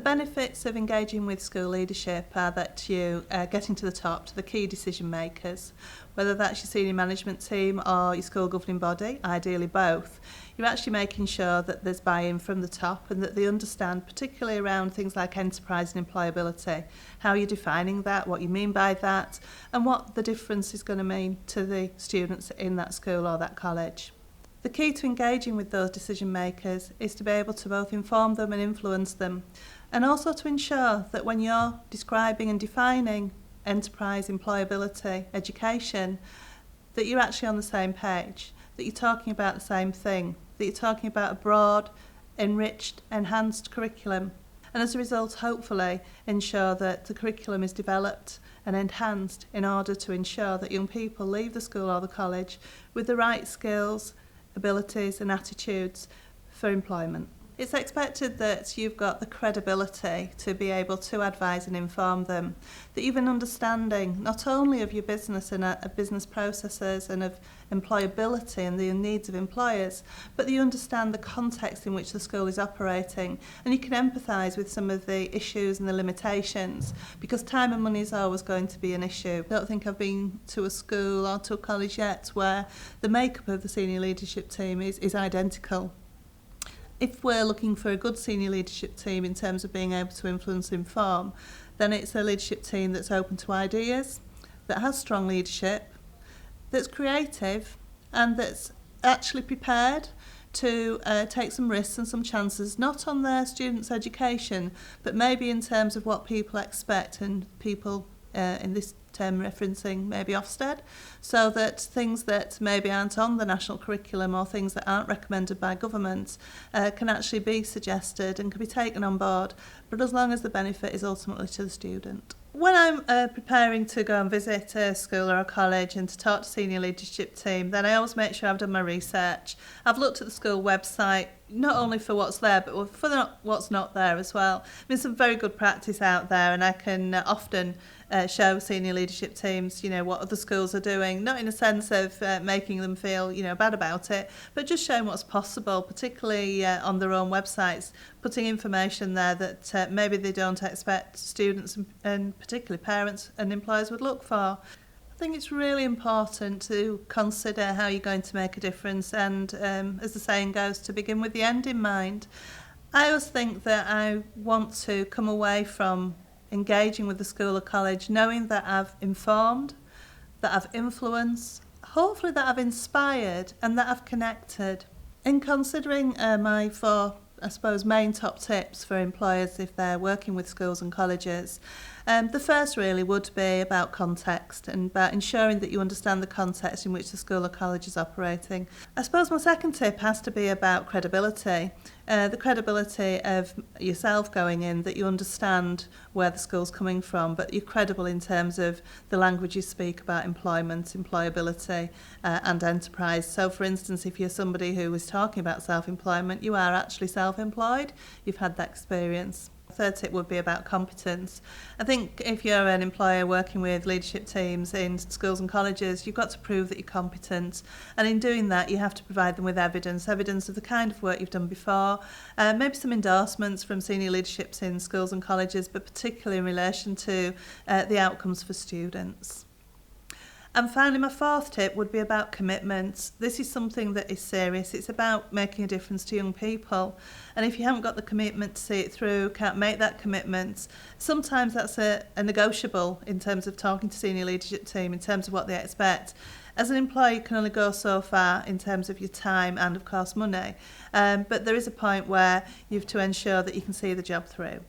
benefits of engaging with school leadership are that you getting to the top, to the key decision makers, whether that's your senior management team or your school governing body, ideally both. You're actually making sure that there's buy-in from the top and that they understand, particularly around things like enterprise and employability, how you're defining that, what you mean by that, and what the difference is going to mean to the students in that school or that college. The key to engaging with those decision makers is to be able to both inform them and influence them, and also to ensure that when you're describing and defining enterprise, employability, education, that you're actually on the same page, that you're talking about the same thing, that you're talking about a broad, enriched, enhanced curriculum, and as a result, hopefully, ensure that the curriculum is developed and enhanced in order to ensure that young people leave the school or the college with the right skills, abilities and attitudes for employment. It's expected that you've got the credibility to be able to advise and inform them, that you've an understanding not only of your business and of business processes and of employability and the needs of employers, but that you understand the context in which the school is operating and you can empathise with some of the issues and the limitations, because time and money is always going to be an issue. I don't think I've been to a school or to a college yet where the makeup of the senior leadership team is identical. If we're looking for a good senior leadership team in terms of being able to influence and inform, then it's a leadership team that's open to ideas, that has strong leadership, that's creative and that's actually prepared to take some risks and some chances, not on their students' education, but maybe in terms of what people expect, and people in this term referencing maybe Ofsted, so that things that maybe aren't on the national curriculum or things that aren't recommended by government can actually be suggested and can be taken on board, but as long as the benefit is ultimately to the student. When I'm preparing to go and visit a school or a college and to talk to senior leadership team, then I always make sure I've done my research. I've looked at the school website, not only for what's there, but for what's not there as well. There's some very good practice out there, and I can often show senior leadership teams, what other schools are doing, not in a sense of making them feel, bad about it, but just showing what's possible, particularly on their own websites, putting information there that maybe they don't expect students and particularly parents and employers would look for. I think it's really important to consider how you're going to make a difference and, as the saying goes, to begin with the end in mind. I always think that I want to come away from engaging with the school or college knowing that I've informed, that I've influenced, hopefully that I've inspired and that I've connected. In considering my four, main top tips for employers if they're working with schools and colleges, the first really would be about context and about ensuring that you understand the context in which the school or college is operating. I suppose my second tip has to be about credibility. The credibility of yourself going in, that you understand where the school's coming from, but you're credible in terms of the language you speak about employment, employability and enterprise. So for instance, if you're somebody who is talking about self-employment, you are actually self-employed, you've had that experience. Third tip would be about competence. I think if you're an employer working with leadership teams in schools and colleges, you've got to prove that you're competent, and in doing that you have to provide them with evidence of the kind of work you've done before, maybe some endorsements from senior leaderships in schools and colleges, but particularly in relation to the outcomes for students. And finally, my fourth tip would be about commitment. This is something that is serious. It's about making a difference to young people. And if you haven't got the commitment to see it through, can't make that commitment, sometimes that's a negotiable in terms of talking to senior leadership team, in terms of what they expect. As an employer, you can only go so far in terms of your time and, of course, money. But there is a point where you have to ensure that you can see the job through.